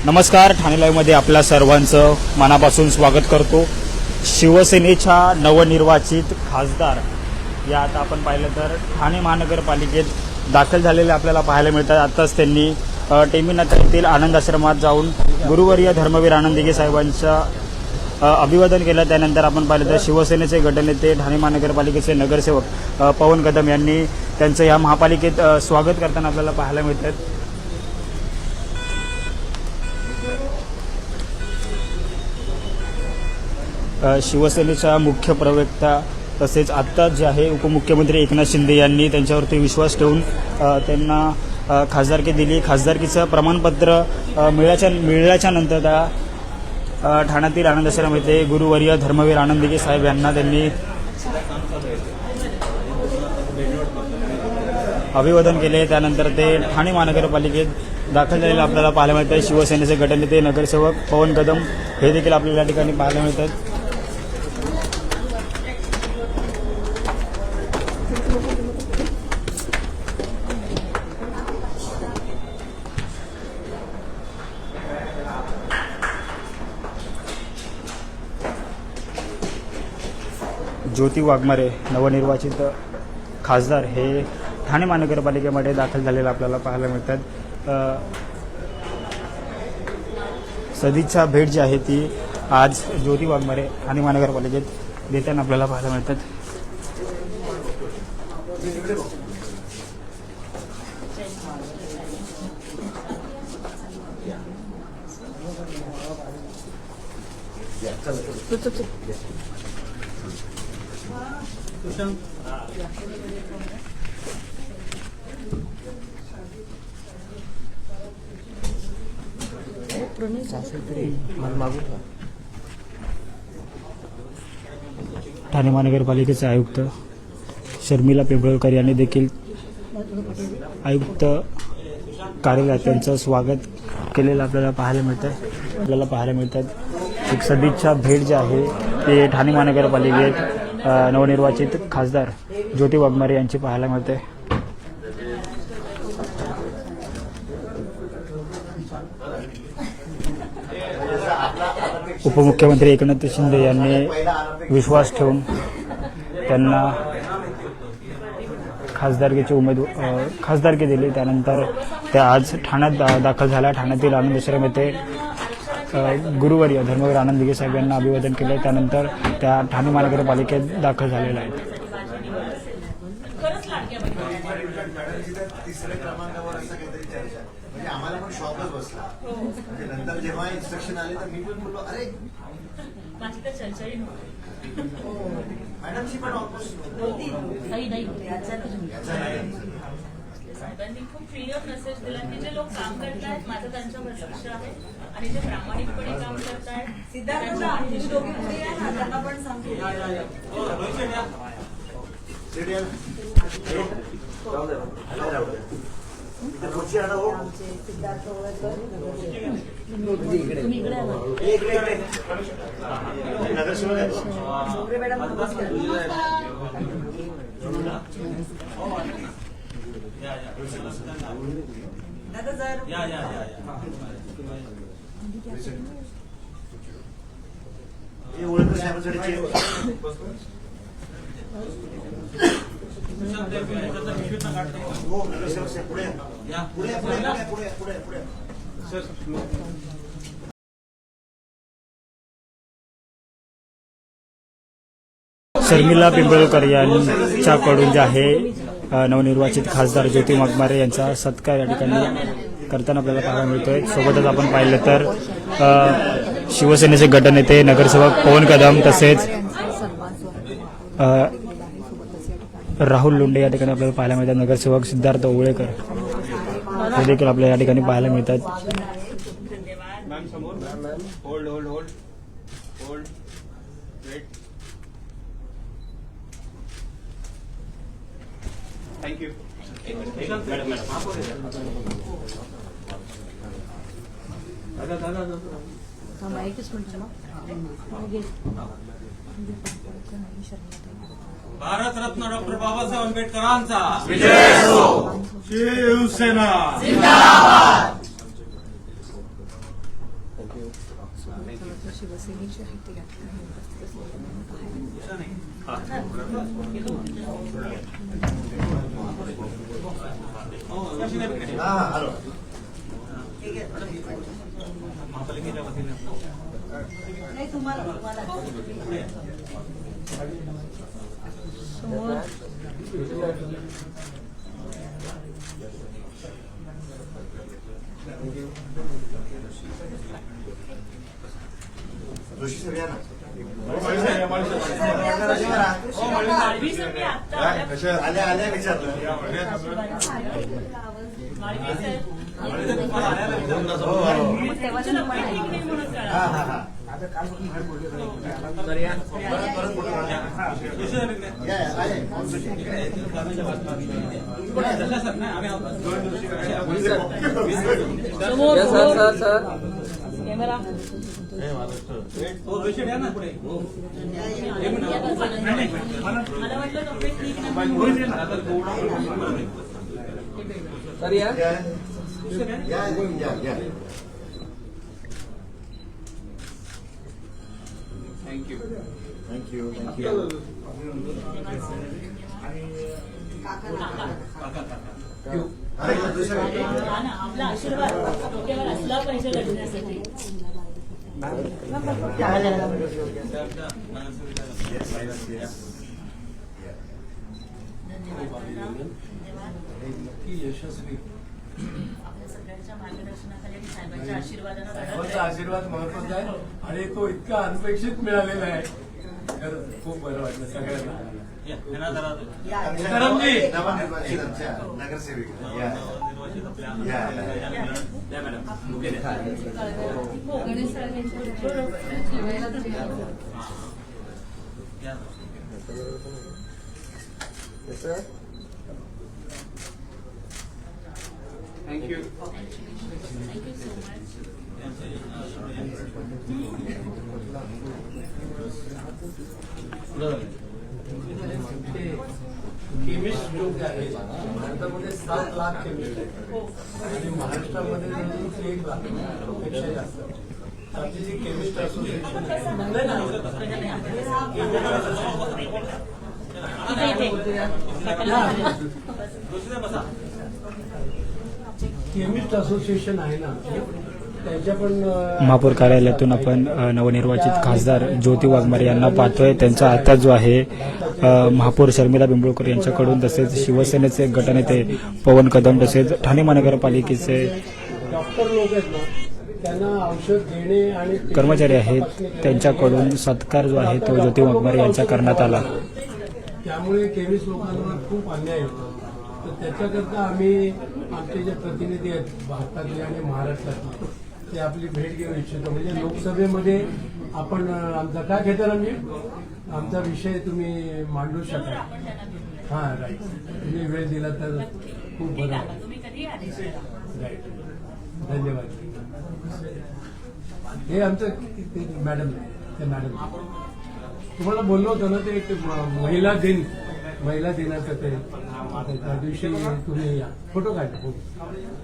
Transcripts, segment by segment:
नमस्कार, ठाणे लाईव्हमध्ये आपल्या सर्वांचं मनापासून स्वागत करतो। शिवसेनेच्या नवनिर्वाचित खासदार या आता आपण पाहिलं तर ठाणे महानगरपालिकेत दाखल झालेले आपल्याला पाहायला मिळतात। आताच त्यांनी टेमीनाथ येथील आनंद आश्रमात जाऊन गुरुवर्य धर्मवीर आनंद दिघे साहेबांचं अभिवादन केलं। त्यानंतर आपण पाहिलं तर शिवसेनेचे गटनेते ठाणे महानगरपालिकेचे नगरसेवक पवन कदम यांनी त्यांचं या महापालिकेत स्वागत करताना आपल्याला पाहायला मिळतात। शिवसेनेचा मुख्य प्रवक्ता तसेच आत्ता जे आहे उपमुख्यमंत्री एकनाथ शिंदे यांनी त्यांच्यावरती विश्वास ठेवून त्यांना खासदारकी दिली। खासदारकीचं प्रमाणपत्र मिळाल्याच्या नंतर त्या ठाण्यातील आनंद आश्रम येथे गुरुवर्य धर्मवीर आनंद दिघे साहेब यांना त्यांनी अभिवादन केले। त्यानंतर ते ठाणे महानगरपालिकेत दाखल झालेले आपल्याला पाहायला मिळतात। शिवसेनेचे गटनेते नगरसेवक पवन कदम हे देखील आपल्याला या ठिकाणी पाहायला मिळतात। ज्योती वाघमारे नवनिर्वाचित खासदार हे ठाणे महानगरपालिकेमध्ये दाखल झालेले आपल्याला पाहायला मिळतात। सदिच्छा भेट जी आहे ती आज ज्योती वाघमारे ठाणे महानगरपालिकेत देताना आपल्याला पाहायला मिळतात। ठाणे महानगरपालिकेचे आयुक्त शर्मिला पिंपळकर यांनी देखील आयुक्त कार्यालयात त्यांचं स्वागत केलेलं आपल्याला पाहायला मिळतात। एक सदिच्छा भेट जी आहे ते ठाणे महानगरपालिकेत नवनिर्वाचित खासदार ज्योती वाघमारे यांची पाहायला मिळते। उपमुख्यमंत्री एकनाथ शिंदे यांनी विश्वास ठेवून त्यांना खासदारकी दिली। त्यानंतर त्या आज ठाण्यात दाखल झाल्या। ठाण्यातील आनंद आश्रम येथे गुरुवर्य धर्मवीर आनंद दिघे साहेब यांना अभिवादन केले। त्यानंतर त्या ठाणे महानगरपालिकेत दाखल झालेल्या आहेत। आम्हाला पण शॉकच बसला। नंतर जेव्हा इन्स्ट्रक्शन आले तर मी पण बोललो अरे माझी तर चर्चाही नव्हती। मॅडमशी पण साहेबांनी खूप क्लिअर मेसेज दिला की जे लोक काम करतायत माझं त्यांच्यावर लक्ष आहे आणि जे प्रामाणिकपणे काम करतायत त्यांना पण सांगतो। शर्मिला पिंपळकर यांच्याकडून जे आहे नवनिर्वाचित खासदार ज्योती वाघमारे यांचा सत्कार या ठिकाणी करताना आपल्याला पाहायला मिळतोय। सोबतच आपण पाहिलं तर शिवसेनेचे गटनेते नगरसेवक पवन कदम तसेच राहुल लोंढे या ठिकाणी आपल्याला पाहायला मिळतात। नगरसेवक सिद्धार्थ ओवळेकर हे देखील आपल्याला या ठिकाणी पाहायला मिळतात। थँक्यू। भारतरत्न डॉक्टर बाबासाहेब आंबेडकरांचा विजय असो। शिवसेना जिंदाबाद। शिवसेनेची आहे ती हा आलो. महापालिकेच्या वतीने नाही तुम्हाला जोशी सर या ना. माळवी सर मी आत्ता आल्या. आल्या आल्या विचारलं. माळवी सर हो, हो. तुमचं लग्न आहे की नाही म्हणून हा कळा. हा हा. परत बोलू ना. या, या, आहे. कोण जोशी? समोर कॅमेरा मला वाटलं कपडे ठीक नाही. या, या, या. Thank you thank you. अरे दुसरं हा ना, आपला आशीर्वाद डोक्यावर असला पाहिजे लढण्यासाठी. यशस्वी आपल्या सगळ्यांच्या मार्गदर्शनाखाली आणि साहेबांच्या आशीर्वादानं सर्वांचा लढत आहे. आशीर्वाद महत्वाचा आहे आणि तो इतका अनपेक्षित मिळालेला आहे. खरंच खूप बरं वाटलं सगळ्यांना. करमजी. नवनिर्वाचित आमच्या नगरसेविका. या. Thank you. Thank you so much. Chemist लोक आहेत भारतामध्ये 7 लाख केमिस्ट आहेत आणि महाराष्ट्रामध्ये जवळजवळ 1 लाख पेक्षा जास्त. आपली जी केमिस्ट असोसिएशन केमिस्ट असोसिएशन आहे ना त्यांच्या पण महापौर कार्यालयातून आपण नवनिर्वाचित खासदार ज्योती वाघमारे यांना पाहतोय. त्यांचा आता जो आहे महापौर शर्मिला बिंबळकर यांच्याकडून, तसेच शिवसेनेचे गटनेते पवन कदम, तसेच ठाणे महानगरपालिकेचे डॉक्टर लोक आहेत ना त्यांना औषध देणे आणि कर्मचारी आहेत त्यांच्याकडून सत्कार जो आहे तो ज्योती वाघमारे यांचा करण्यात आला. त्यामुळे केमिस्ट लोकांवर खूप अन्याय होतो. तर त्याच्याकरता आम्ही आमचे जे प्रतिनिधी आहेत भारतातले आणि महाराष्ट्रातले ते आपली भेट घेऊ इच्छितो. म्हणजे लोकसभेमध्ये आपण आमचा काय घेता आम्ही आमचा विषय तुम्ही मांडू शकाल. हां राईट. तुम्ही वेळ दिला तर खूप बरं वाटेल. तुम्ही कधी आदेश करा. राईट. धन्यवाद. हे आमचं मॅडम ते मॅडम तुम्हाला बोललो होतो ना ते एक महिला दिनाचं ते त्या दिवशी तुम्ही या फोटो काढा.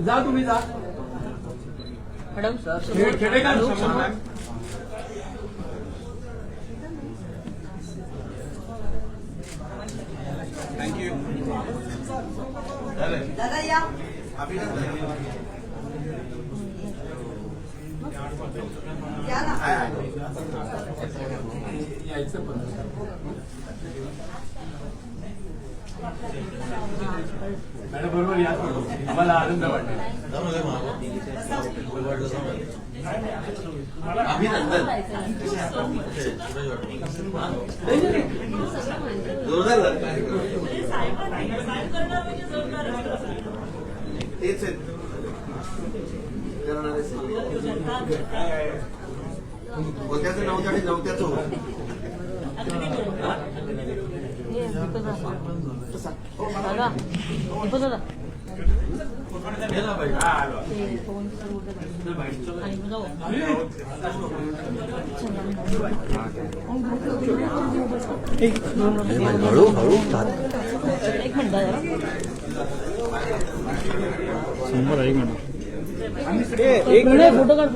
जा तुम्ही जा मॅडम खेडेगाव थँक्यू. दादा या. या ना. यायचं पण मॅडम बरोबर या. आम्हाला आनंद वाटला. अभिनंदन. तेच आहेत करणारे सगळे. होत्याचं नव्हतं आणि नव्हत्याचं होतं. एक मिनिट फोटो काढ.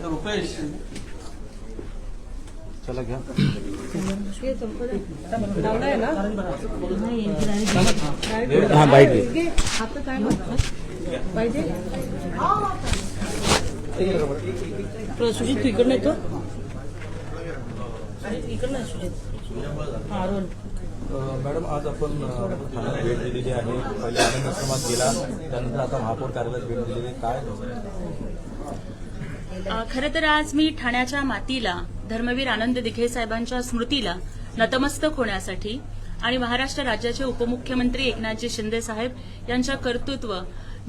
रुपेश हा बाईट सुजित तू इकडनं येतो इकडनं सुजित अरुण मॅडम आज आपण ठाण्याला भेट दिलेली आहे. पहिले आनंद आश्रमात गेला, त्यानंतर आता महापौर कार्यालयात भेट दिलेली आहे. काय खरं तर आज मी ठाण्याच्या मातीला धर्मवीर आनंद दिघे साहेबांच्या स्मृतीला नतमस्तक होण्यासाठी आणि महाराष्ट्र राज्याचे उपमुख्यमंत्री एकनाथजी शिंदे साहेब यांच्या कर्तृत्व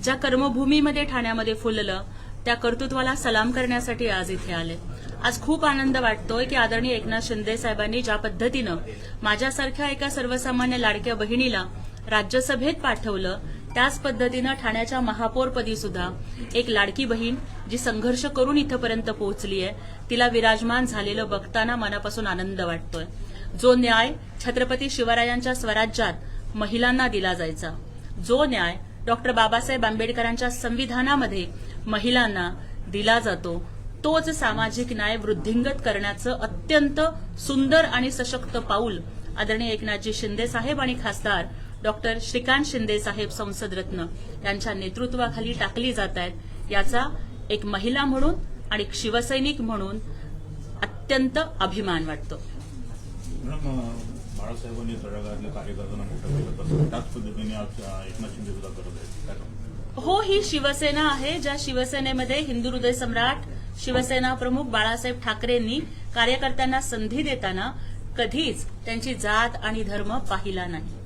ज्या कर्मभूमीमध्ये ठाण्यामध्ये फुललं त्या कर्तृत्वाला सलाम करण्यासाठी आज इथे आले. आज खूप आनंद वाटतोय की आदरणीय एकनाथ शिंदे साहेबांनी ज्या पद्धतीनं माझ्यासारख्या एका सर्वसामान्य लाडक्या बहिणीला राज्यसभेत पाठवलं त्याच पद्धतीनं ठाण्याच्या महापौरपदी सुद्धा एक लाडकी बहीण जी संघर्ष करून इथंपर्यंत पोहोचली आहे तिला विराजमान झालेलं बघताना मनापासून आनंद वाटतोय. जो न्याय छत्रपती शिवरायांच्या स्वराज्यात महिलांना दिला जायचा, जो न्याय डॉक्टर बाबासाहेब आंबेडकरांच्या संविधानामध्ये महिलांना दिला जातो, तोच सामाजिक न्याय वृद्धिंगत करण्याचं अत्यंत सुंदर आणि सशक्त पाऊल आदरणीय एकनाथजी शिंदे साहेब आणि खासदार डॉक्टर श्रीकांत शिंदे साहेब संसदरत्न यांच्या नेतृत्वाखाली टाकली जात आहेत. याचा एक महिला म्हणून आणि एक शिवसैनिक म्हणून अत्यंत अभिमान वाटतो. बाळासाहेबांनी तळागाळातल्या कार्यकर्त्यांना मोठं केलं तसं त्याच पद्धतीने आज एकनाथ शिंदे सुद्धा करत आहेत. हो, ही शिवसेना आहे ज्या शिवसेनेमध्ये हिंदू हृदय सम्राट शिवसेना प्रमुख बाळासाहेब ठाकरेंनी कार्यकर्त्यांना संधी देताना कधीच त्यांची जात आणि धर्म पाहिला नाही.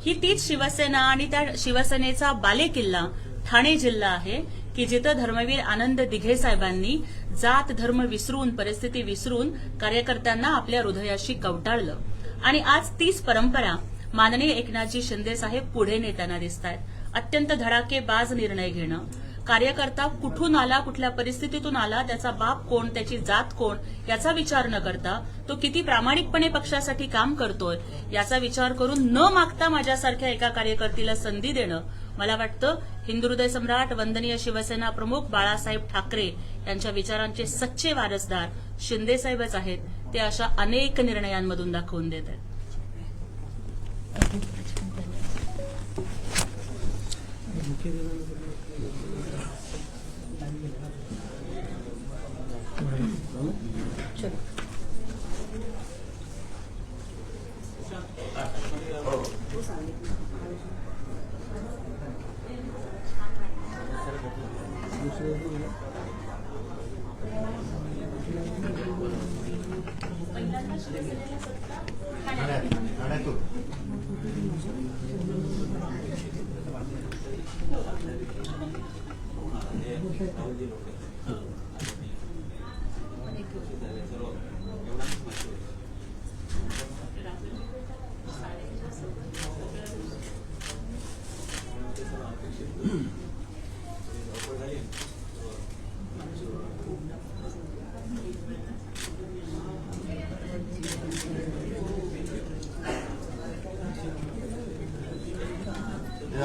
ही तीच शिवसेना आणि त्या शिवसेनेचा बालेकिल्ला ठाणे जिल्हा आहे की जिथं धर्मवीर आनंद दिघे साहेबांनी जात धर्म विसरून परिस्थिती विसरून कार्यकर्त्यांना आपल्या हृदयाशी कवटाळलं आणि आज तीच परंपरा माननीय एकनाथजी शिंदे साहेब पुढे नेताना दिसत आहेत. अत्यंत धडाकेबाज निर्णय घेणं, कार्यकर्ता कुठून आला कुठल्या परिस्थितीतून आला त्याचा बाप कोण त्याची जात कोण याचा विचार न करता तो किती प्रामाणिकपणे पक्षासाठी काम करतोय याचा विचार करून न मागता माझ्यासारख्या एका कार्यकर्तीला संधी देणं मला वाटतं हिंदू हृदय सम्राट वंदनीय शिवसेना प्रमुख बाळासाहेब ठाकरे यांच्या विचारांचे सच्चे वारसदार शिंदे साहेबच आहेत. ते अशा अनेक निर्णयांमधून दाखवून देत आहेत. ठाण्यातून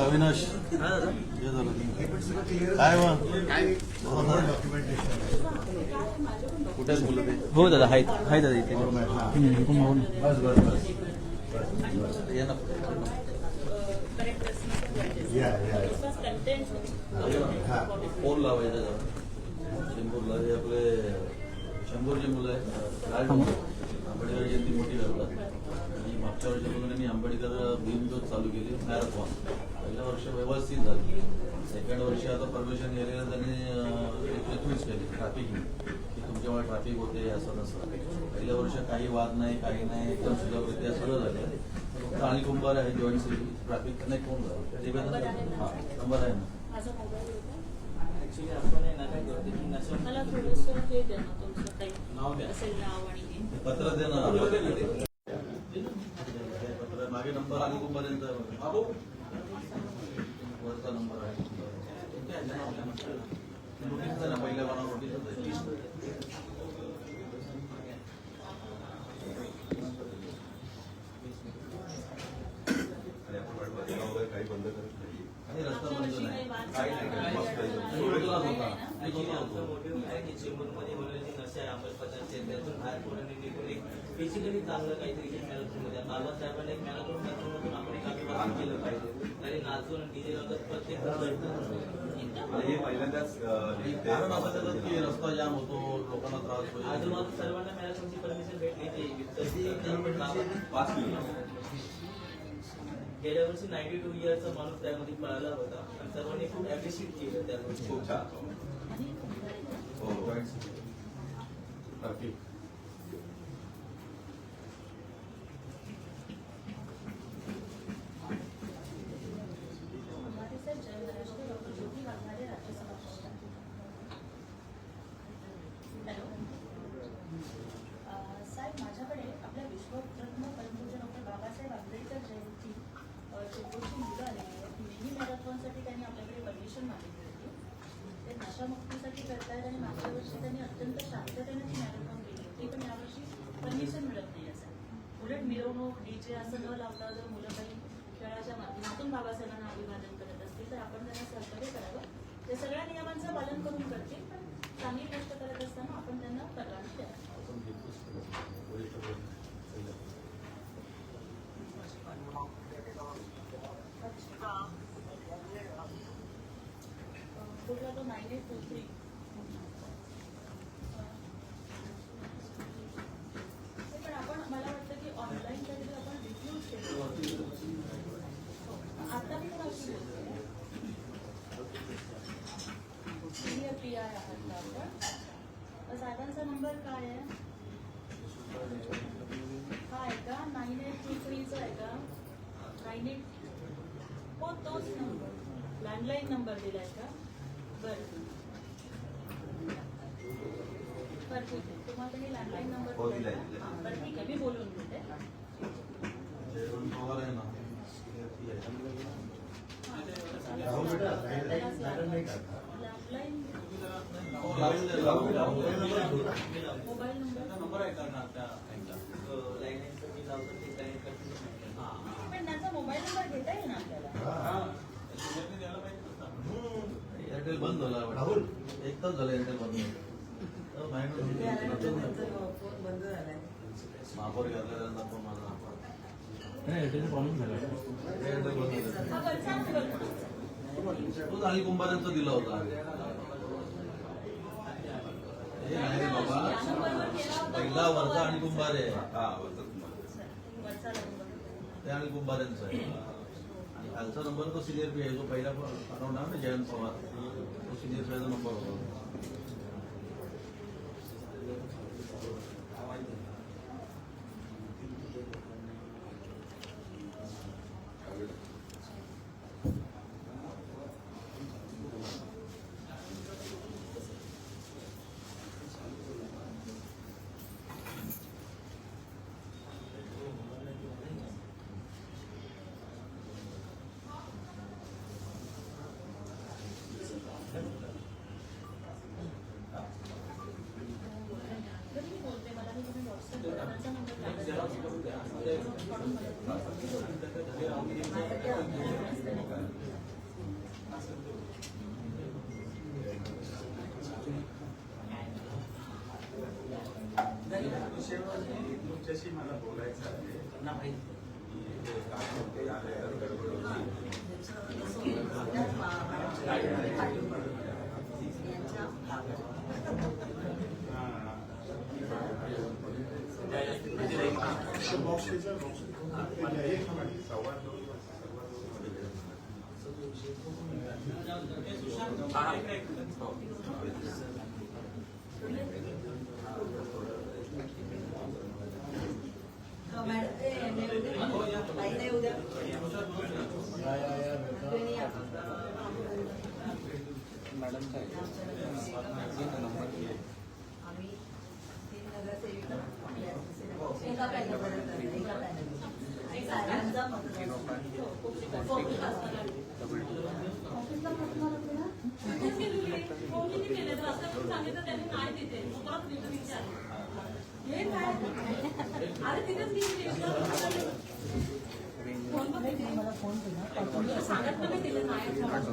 अविनाश काय मग कुठेच बोलत आहे. हो दादा हाय हाय दादा इथे बस या ना. या हा फोन लावायचा चेंबूरला हे आपले शंभरची मुलं आहेत आंबेडकर जयंती मोठी करतात आणि मागच्या वर्षापासून मी आंबेडकर भीमज्योत चालू केली मॅरेथॉन. पहिलं वर्ष व्यवस्थित झालं, सेकंड वर्षी आता परमिशन गेलेलं त्यांनी रिक्वेस्ट केली ट्रॅफिकने की तुमच्यामुळे ट्रॅफिक होते असं नसतं. पहिल्या वर्ष काही वाद नाही काही नाही एकदम सुलभरित्या सगळं झालं. फक्त अनिल कुंभार आहे जॉईंट सिटी ट्रॅफिक कनेक्ट होऊन झालं ते हा नंबर आहे ना. मला थोडंसं हे द्या ना तुमचं काही असेल नाव आणि हे. पत्र दे ना. पत्र मागे नंबर अनिल कुंभार यांचा वरचा नंबर आहे तुमच्या ह्याच्या नोटीस आहे ना, पहिल्या पानावर नोटीसच आहे. आणि आपण वाटलं वगैरे काही बंद करत नाही. आणि रस्ता बंद नाही. काही नाही, मस्त आहे. रोडलाच होता. आणि आमचं मोटिव्ह आहे की चेंबूरमध्ये होणारे जे नशे आहे अंमली पदार्थ आहेत, त्यातून बाहेर पडण्यासाठी निघून एक बेसिकली चांगलं काहीतरी मॅरेथॉनमध्ये बाबासाहेबांना एक मॅरेथॉन मॅरेथॉनमधून आपण एक अभिवादन केलं पाहिजे. आणि नाचून डीजे लावतात प्रत्येक आणि हे पहिल्यांदाच कारण असं त्याच्यात की रस्ता जाम होतो, लोकांना त्रास होईल. आजूबाजू सर्वांना मॅरेथॉनची परमिशन भेटली तशी 5 किलोमीटर गेल्या वर्षी 92 इयरचा माणूस त्यामध्ये पळाला होता आणि सर्वांनी खूप अप्रिशिएट केलं त्या गोष्टी. खूप छान. हो नक्की. हॅलो साहेब, माझ्याकडे आपल्या विश्वरत्न परमपूज्य डॉक्टर बाबासाहेब आंबेडकर जयंती चेंबूरची मुलं आलेली आहेत. मिनी मॅरेथॉनसाठी त्यांनी आपल्याकडे परमिशन मागितली होती. ते नशामुक्तीसाठी करतायत आणि मागच्या वर्षी त्यांनी अत्यंत शांततेने ती मॅरेथॉन केली होती, पण यावर्षी परमिशन मिळत नाही असं. उलट मिरवणूक डीजे असं न लावता जर मुलं काही खेळाच्या माध्यमातून बाबासाहेबांना अभिवादन करत असतील तर आपण त्यांना सहकार्य करावं. ते सगळ्या नियमांचं पालन करून करतील, पण चांगली गोष्ट करत असताना आपण त्यांना परवानगी द्यावी. कुठला तो 9823 पण आपण मला वाटतं की ऑनलाईन काहीतरी आपण रिफ्यूज केलं. आता मी कोणाशी बोलते पी आय आहात का आपण? साहेबांचा नंबर काय आहे? हा आहे का 9823चा आहे का? 98 हो तोच नंबर लँडलाईन नंबर दिलाय का? बरं ठीक आहे. तुम्हाला त्यांनी लँडलाईन नंबर हो, दिलाय. बरं ठीक आहे, मी बोलून घेते. लँडलाईन मोबाईल नंबर आहे करणार त्या लाईनीचं मी लावतो ते कनेक्ट करतो. पण त्यांचा मोबाईल नंबर घेता येईल ना आपल्याला? द्यायला पाहिजे एअरटेल बंद झाला राहुल. एक तास झालं एअरटेल बंद. महापौर घातला त्यांचा फोन माझा. एअरटेल बंद झाला. हा वरचा नंबर तोच अनिल कुंभारांचा दिला होता. हे नाही रे बाबा, पहिला वरचा अनिल कुंभार आहे. हा वरचा तुम्हाला. वरचा नंबर ते अनिल कुंभारांचा आहे. आणि खालचा नंबर तो सिनियर पी आहे, जो पहिला अकाउंट आहे ना जयंत पवार, तो सिनियर पीचा नंबर होता. मी बोलते, मला मी तुम्ही व्हॉट्सअपवर त्यांचा तुमच्याशी मला बोलायचं आहे. ते आले गडबड आम्ही 3 नगरसेविका एका पॅनलपर्यंत एका पॅनल साऱ्यांचा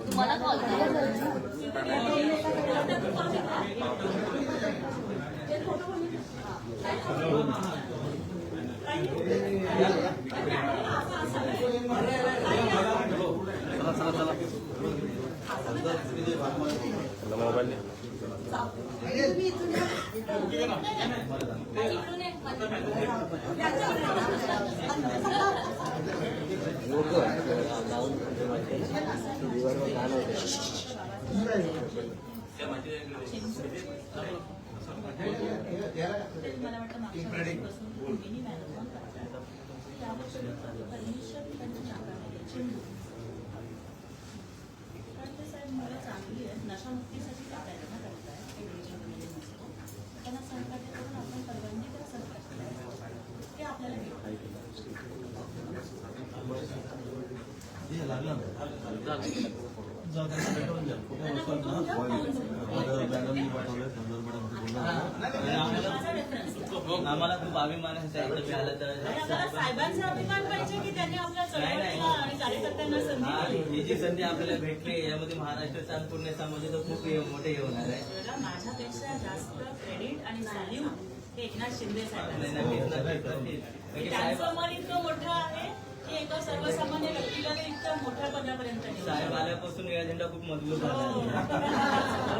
तुम्हाला कॉल चांगली आहे नशामुक्तीसाठी प्रयत्न करताय त्यांना सहकार्य करून आपण परवानगी करा सरकार ते आपल्याला आम्हाला खूप अभिमान आहे साहेब मिळाला तर साहेबांचा अभिमान पाहिजे की त्यांनी आपल्या चळवळीला आणि कार्यकर्त्यांना संधी दिली. ही जी संधी आपल्याला भेटली यामध्ये महाराष्ट्राचा आणि पुणे समाजाचं खूप मोठे हे होणार आहे. तर माझ्यापेक्षा जास्त क्रेडिट आणि सॅल्यूट हे एकनाथ शिंदे साहेबांना त्यांचं मन इतकं मोठं आहे की एका सर्वसामान्य व्यक्तीला ते इतकं मोठ्या पदापर्यंत नेलं. साहेब आल्यापासून निळा झेंडा खूप मजबूत झाला हो. आहे.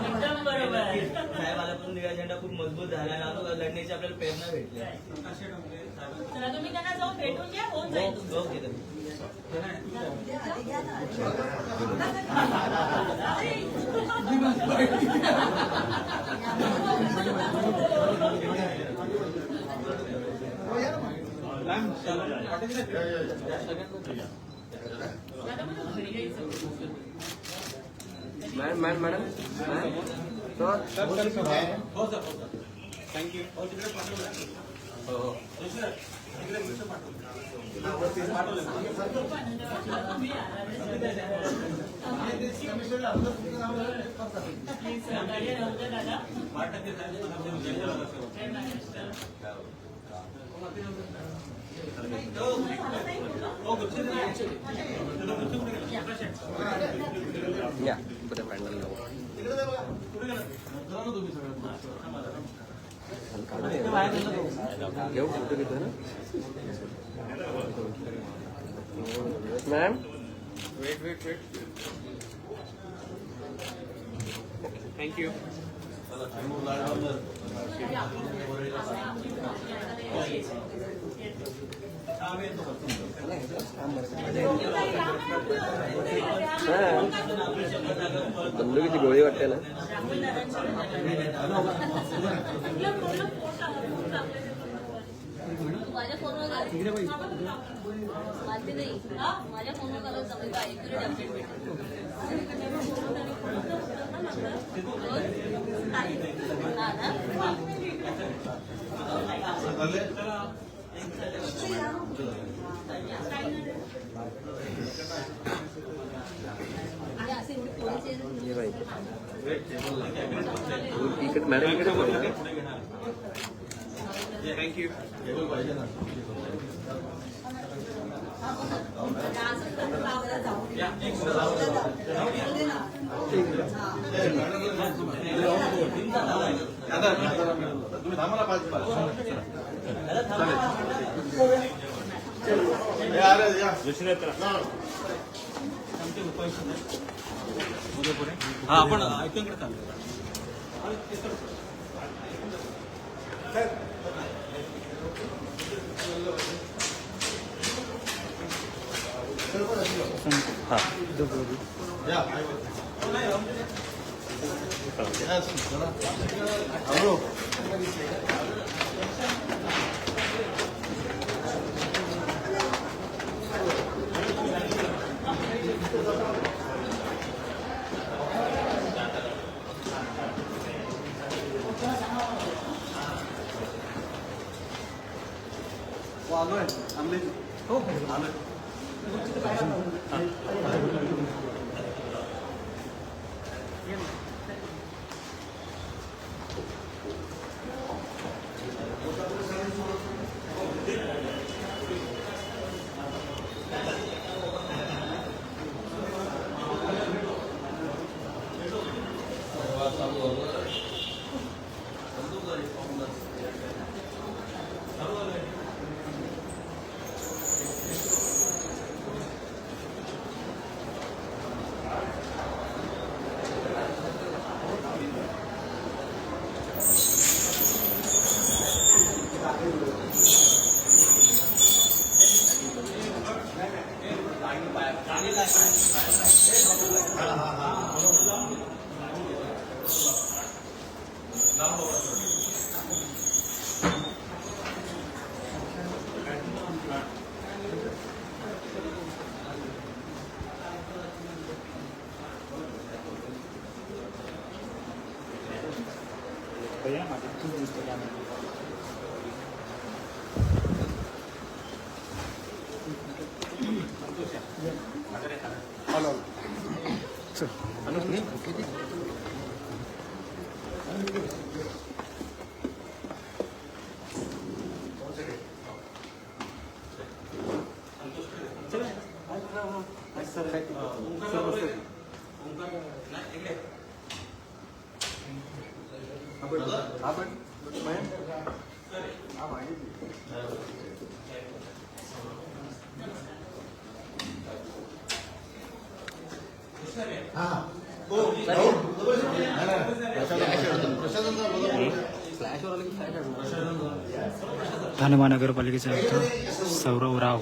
एकदम बरोबर आहे. साहेब आल्यापासून निळा झेंडा खूप मजबूत झाला आहे आणि लढण्याची आपल्याला प्रेरणा भेटली. तर तुम्ही त्यांना जाऊन भेटून घ्या होऊन जाईल तुमचं. Okay madam thank you. या पुढे पॅन्डल घेऊ फोटो घेतो ना मॅम वेट थँक्यू. बंदुकीची किती गोळी वाटते ना. माझ्या फोनवर माहिती नाही माझ्या फोनवर घालून समजा ॲक्युरेट अपडेट इकडे मॅडम इकडे थँक्यू. तुम्ही थांबा ना 5 हा आपण ऐकून करता. आलोय हो आलोय. भैया माझे खूप दिसतं कॅमेरा. ठाणे महानगरपालिकेचे आयुक्त सौरव राव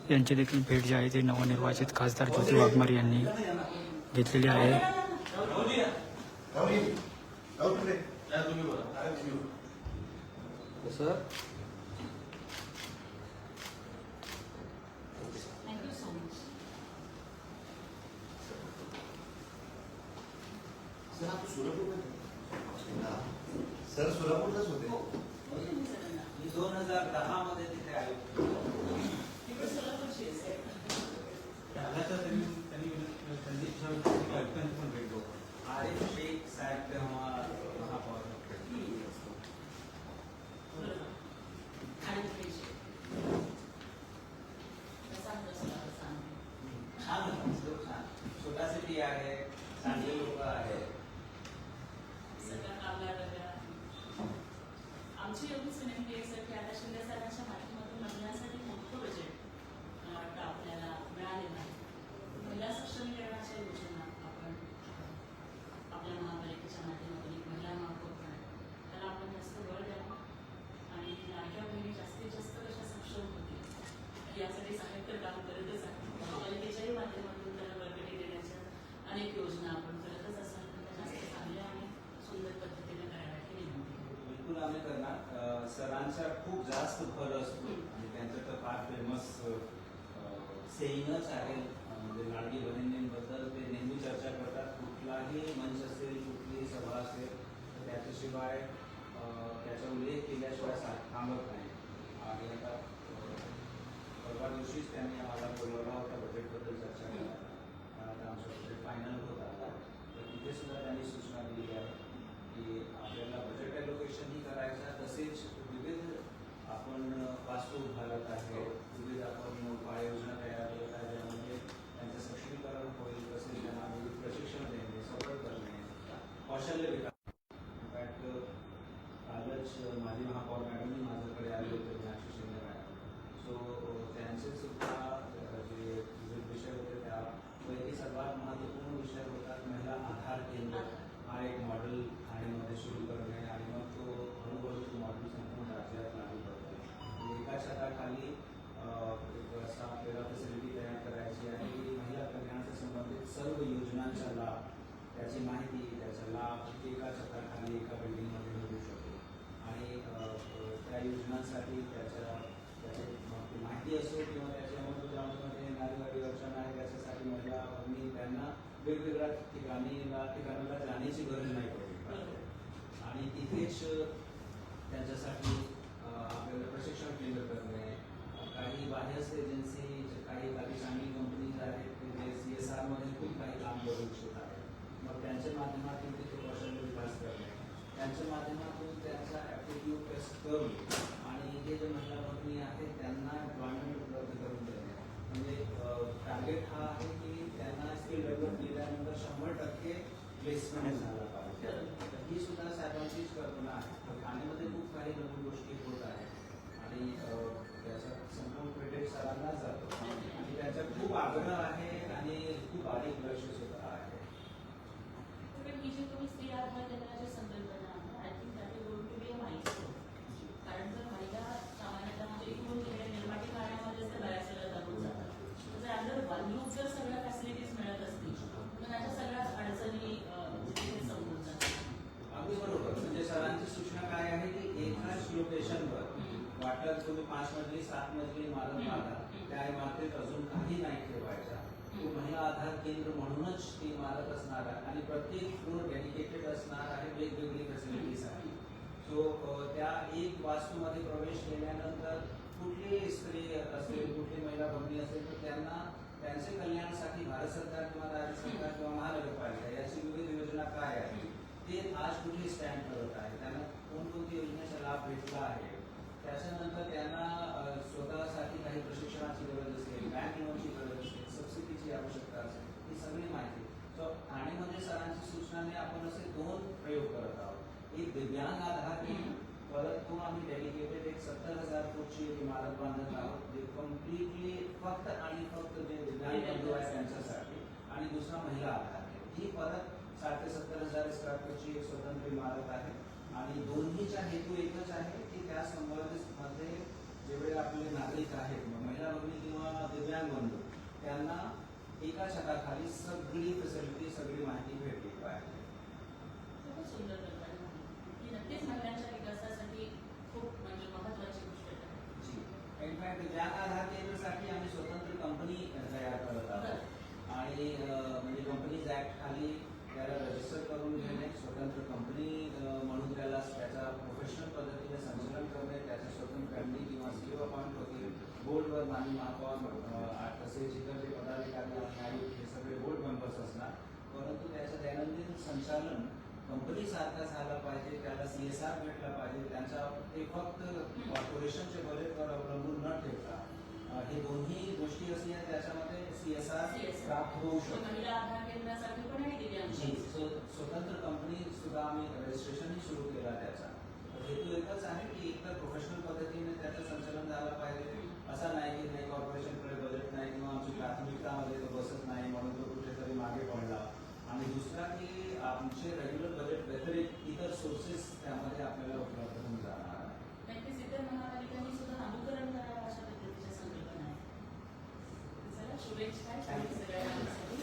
यांची देखील भेट जी आहे ती नवनिर्वाचित खासदार ज्योती वाघमारे यांनी घेतलेली आहे. Sir thank you so much. Sir सोलापूरलाच होते. 2010 मध्ये तिथे आले. त्याला तर त्यांनी आयुक्तांची पण भेट घेऊ. आरिफ शेख साहेब तेव्हा महापौर छान होतं, छान. छोटा सिटी आहे, चांगले लोक आहेत. आमची एवढीच विनंती आहे सर की आता शिंदे साहेबांच्या माध्यमातून महिलांसाठी मोठं बजेट मला वाटतं आपल्याला मिळालेलं आहे. महिला सक्षमीकरणाच्या योजना आपण आपल्या महापालिकेच्या माध्यमातून एक महिला महापौर पण आहे त्याला आपण जास्त बळ द्यावं आणि लाडक्या बहिणी जास्तीत जास्त कशा सक्षम होतील यासाठी साहित्य काम करतच आहे. महापालिकेच्याही माध्यमातून त्याला बळकटी देण्याच्या अनेक योजना आपण करतच असाल तर त्या जास्त चांगल्या आणि सुंदर पद्धतीने कराव्याची विनंती. बिलकुल आम्ही करणार. सरांचा खूप जास्त भर असतो आणि त्यांचं तर फार फेमस सेईंगच आहे. म्हणजे लाडकी बहिणींबद्दल ते नेहमी चर्चा करतात. कुठलाही मंच असेल, कुठलीही सभा असेल तर त्याच्याशिवाय त्याचा उल्लेख केल्याशिवाय थांबत नाही. आणि आता परवा दिवशीच त्यांनी आम्हाला बोलवला होता बजेटबद्दल चर्चा करायला. आता आमचं बजेट फायनल होत आला तर तिथे सुद्धा त्यांनी सूचना दिली आहे की आपल्याला बजेट ॲलोकेशनही करायचं आहे, तसेच विविध आपण वास्तू उभारत आहे, विविध आपण उपाययोजना तयार करत आहे ज्यामध्ये त्यांचं सक्षमीकरण होईल, तसेच त्यांना विविध प्रशिक्षण देणे, सपोर्ट करणे, कौशल्य विकास. इनफॅक्ट कालच माजी महापौर मॅडमनी माझ्याकडे आले होते, मीनाक्षी शिंदे मॅडम. सो त्यांचे सुद्धा जे विविध विषय होते त्यापैकी सर्वात महत्त्वपूर्ण विषय होता महिला आधार केंद्र हा एक मॉडेल ठाण्यामध्ये सुरू करणे आणि मग तो हळूहळू तो मॉडेल संपूर्ण राज्यात लागू करतो. एका छताखाली एक असा आपल्याला फॅसिलिटी तयार करायची आहे की महिला कल्याणाच्या संबंधित सर्व योजनांचा लाभ, त्याची माहिती, त्याचा लाभ एका छताखाली एका बिल्डिंगमध्ये मिळू शकतो. आणि त्या योजनांसाठी त्याची माहिती असो किंवा त्याच्या अंमलबजावणीमध्ये येणारी गाडी अडचण आहे त्याच्यासाठी महिला भगिनी त्यांना वेगवेगळ्या ठिकाणाला जाण्याची गरज नाही पडली. आणि तिथेच त्यांच्यासाठी आपल्याला प्रशिक्षण केंद्र करणे, काही बाह्यस्थ एजन्सी, काही चांगली कंपनीज आहेत की जे CSR मध्ये खूप काही काम करू इच्छित आहेत, मग त्यांच्या माध्यमातून तिथे कौशल्य विकास करणे, त्यांच्या माध्यमातून त्यांचा ॲप्टिट्यूड टेस्ट करून आणि हे जे महिला भगिनी आहेत त्यांना एम्प्लॉयमेंट उपलब्ध करून देणे. म्हणजे टार्गेट हा आहे की त्यांना स्किल डेव्हलप केल्यानंतर 100% प्लेसमेंट झाला पाहिजे. ही सुद्धा साहेबांचीच कल्पना आहे. ठाण्यामध्ये खूप काही नवीन गोष्टी होत आहेत आणि त्याचा संपूर्ण क्रेडिट सरांनाच जातो आणि त्याचा खूप आग्रह आहे आणि खूप बारीक लक्ष सुद्धा आहे. ही जी तुम्ही स्त्री आधार केंद्राची संकल्पना आहे, I think that is going to be a milestone. कारण जर महिला सामान्यतः म्हणजे इकडून निर्माती कार्यामध्ये जर बऱ्याच वेळेला जाऊन जातात 7 मजली इमारत बांधा, त्या इमारतीत अजून काही नाही ठेवायचा. तो महिला आधार केंद्र म्हणूनच ती इमारत असणार आहे आणि प्रत्येक फ्लोर डेडिकेटेड असणार आहे वेगवेगळी फॅसिलिटीसाठी. सो त्या एक वास्तूमध्ये प्रवेश केल्यानंतर कुठलीही स्त्री असेल, कुठली महिला भगिनी असेल तर त्यांना त्यांचे कल्याणासाठी भारत सरकार किंवा राज्य सरकार किंवा महानगरपालिका याची विविध योजना काय आहे ते आज कुठे स्टँड करत आहे, त्यांना कोणकोणती योजनेचा लाभ भेटला आहे, त्याच्यानंतर त्यांना स्वतःसाठी काही प्रशिक्षणाची गरज असेल, बँक लोनची गरज असेल, सबसिडीची आवश्यकता असेल, ही सगळी माहिती. तर ठाणेमध्ये सरांची सूचनाने आपण असे 2 प्रयोग करत आहोत. एक दिव्यांग आधार केंद्र, परत तो आम्ही डेडिकेटेड एक 70,000 फूटची एक इमारत बांधत आहोत, जे कम्प्लिटली फक्त आणि फक्त जे दिव्यांग बंधू आहे त्यांच्यासाठी, आणि दुसरा महिला आधार केंद्र. ही परत 60,000 ते 70,000 स्क्वेअर फूटची एक स्वतंत्र इमारत आहे आणि दोन्हीचा हेतू एकच आहे की त्या संबंधितमध्ये जेवढे आपले नागरिक आहेत, महिला भगिनी किंवा दिव्यांग बंधू, त्यांना एका छताखाली सगळी फॅसिलिटी, सगळी माहिती भेटली पाहिजे. खूप सुंदर कल्पना आहे. ही नक्कीच महिलांच्या विकासासाठी खूप म्हणजे महत्त्वाची गोष्ट आहे. इनफॅक्ट दिव्यांग आधार केंद्रासाठी आम्ही स्वतंत्र कंपनी तयार करत आहोत आणि म्हणजे कंपनीज ऍक्ट खाली त्याला रजिस्टर करून घेणे, स्वतंत्र कंपनी म्हणून त्याला त्याचा प्रोफेशनल पद्धतीने संचालन करणे, त्याचे स्वतंत्र फॅमिली किंवा सीओ अपॉइंट होतील, बोर्डवर माननीय महापौर तसेच इतर जे पदाधिकारी आणि आयुक्त हे सगळे बोर्ड मेंबर्स असणार. परंतु त्याचं दैनंदिन संचालन कंपनीसारखा झाला पाहिजे, त्याला CSR भेटला पाहिजे. त्यांचा ते फक्त कॉर्पोरेशनचे बजेटवर अवलंबून न ठेवता हे दोन्ही गोष्टी असल्या त्याच्यामध्ये CSR प्राप्त होऊ शकतो. महिला आधार केंद्रासाठी पण आहे दिव्यांग. स्वतंत्र कंपनी सुद्धा आम्ही रजिस्ट्रेशनही सुरू केला. त्याचा हेतू एकच आहे की एकतर प्रोफेशनल पद्धतीने त्याचं संचालन झालं पाहिजे. असा नाही की नाही कॉर्पोरेशनकडे बजेट नाही किंवा आमची प्राथमिकतामध्ये तो बसत नाही म्हणून तो कुठेतरी मागे पडला. आणि दुसरा की आमचे रेग्युलर बजेट व्यतिरिक्त इतर सोर्सेस त्यामध्ये आपल्याला उपलब्ध होऊन जाणार आहे. नक्कीच इतर महापालिकांनी सुद्धा अनुकरण करावं अशा पद्धतीच्या संकल्पना आहे. चला शुभेच्छा सगळ्या कामासाठी.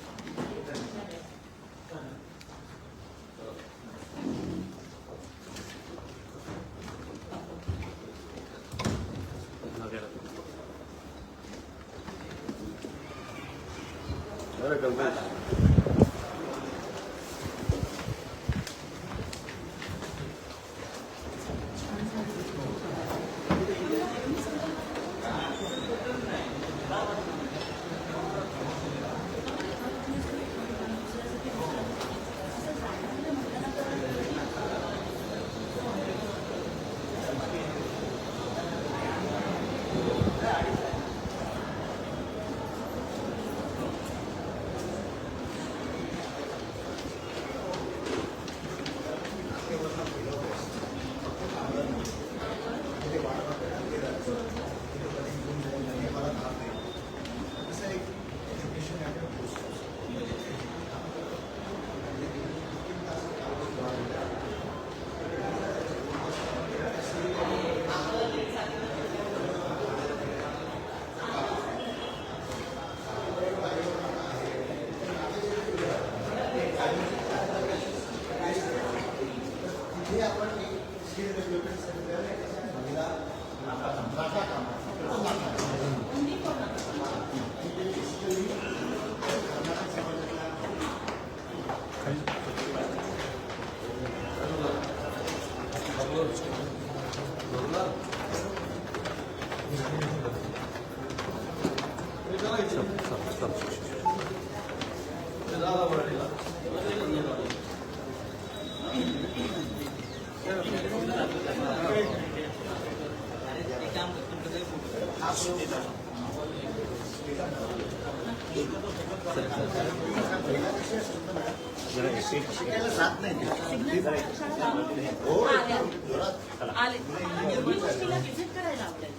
गोष्टीला व्हिजिट करायला आवडेल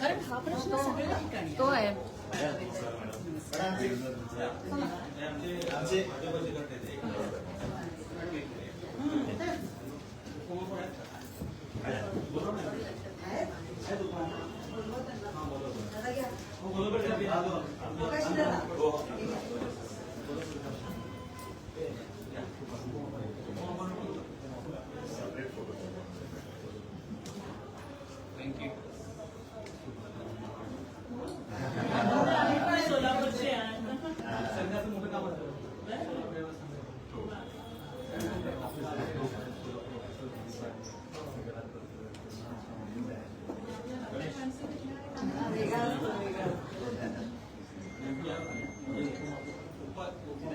कारण हा प्रश्न सगळ्या ठिकाणी तो आहे.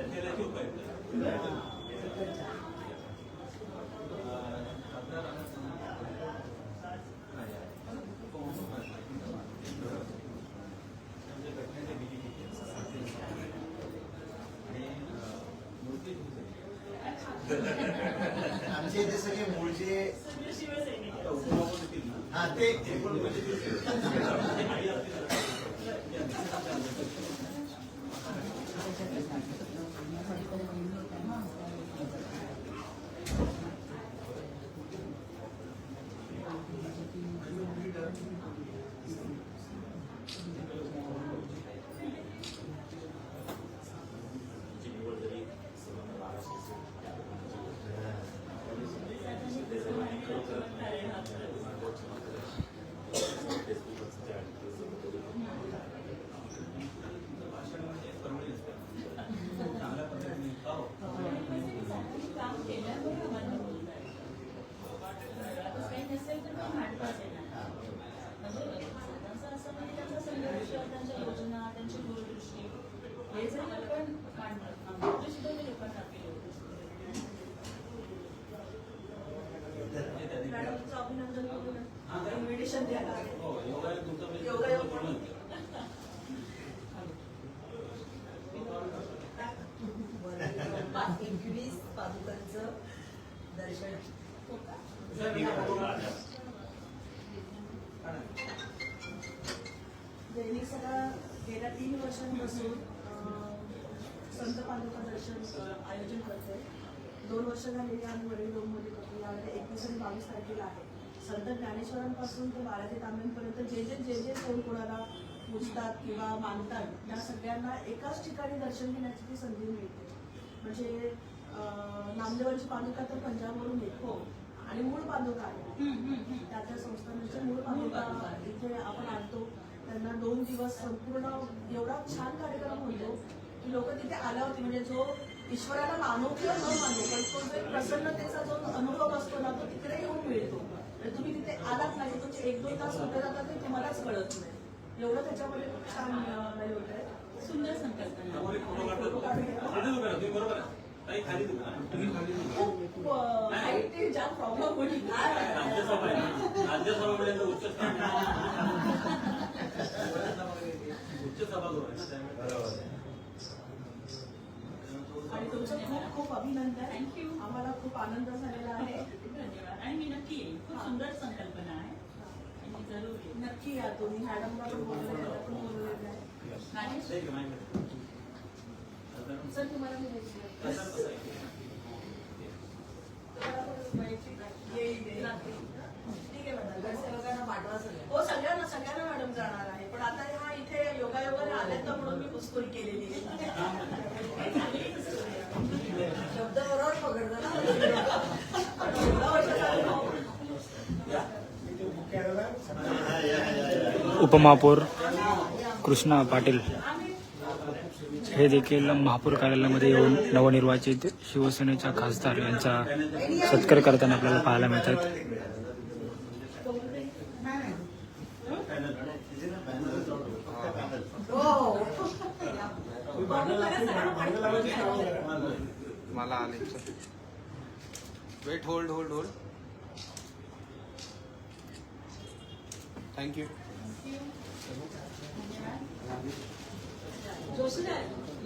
तेलाचे उपाय आमचे इथे सगळे मूळचे हा ते इन्व्हिटेशन द्यायला एकवीस पादुकांचं दर्शन दैनिक सगळा गेल्या 3 वर्षांपासून संत पादुका दर्शन आयोजन करतोय. 2 वर्ष झालेली आम्ही वडील मध्ये करतो. यामध्ये 21 आणि 22 तारखेला आहे. संत ज्ञानेश्वरांपासून ते बाळाजी तांब्यांपर्यंत जे कोण कोणाला पूजतात किंवा मानतात त्या सगळ्यांना एकाच ठिकाणी दर्शन घेण्याची ती संधी मिळते. म्हणजे नामदेवांची पादुका तर पंजाबवरून येतो आणि मूळ पादुका आहे त्या संस्थानाच्या मूळ पादुका इथे आपण आणतो. त्यांना 2 दिवस संपूर्ण एवढा छान कार्यक्रम होतो की लोक तिथे आल्यावरती म्हणजे जो ईश्वराला मानो किंवा न मानो पण तो जो एक प्रसन्नतेचा जो अनुभव असतो ना तो तिकडे येऊन मिळतो. तुम्ही तिथे आलात नाही तुमचे 1-2 तास कुठे जातात ते तुम्हालाच कळत नाही. एवढं त्याच्यामध्ये खूप छान नाही होत आहे. सुंदर संकल्पना. बरोबर काही खाली खूप हाईट ज्या प्रॉब्लेम होती राज्यसभापर्यंत उच्च सभागृह आहे. आणि तुमचं खूप खूप अभिनंदन. थँक्यू. आम्हाला खूप आनंद झालेला आहे. धन्यवाद. आणि मी नक्की येईन. खूप सुंदर संकल्पना आहे आणि जरूर येईन. नक्की या तुम्ही. मॅडमला पण बोलवलेलं आहे, पण बोलवलेलं आहे. सर तुम्हाला मी ठीक आहे मॅडम. घरसेवकांना पाठवा सगळं. हो सगळ्यांना मॅडम जाणार आहे. पण आता हा इथे योगायोगाने आल्यात ना म्हणून मी पुस्तोरी केलेली आहे. शब्द बरोबर पकडतो ना. उपमहापौर कृष्णा पाटील हे देखील महापौर कार्यालयामध्ये येऊन नवनिर्वाचित शिवसेनेच्या खासदार यांचा सत्कार करताना आपल्याला पाहायला मिळतात. मला आले वेट होल्ड थँक्यू. जोशीला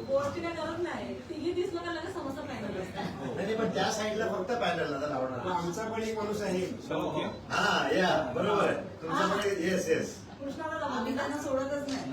गोष्टी काय करत नाही. 3-30 लोकांना लगेच समोसा पॅनल असतात. नाही पण त्या साईडला फक्त पॅनल लावणार. आमचा पण एक माणूस आहे. हा या बरोबर तुमच्याकडे येस कृष्णाला आम्ही त्यांना सोडतच नाही.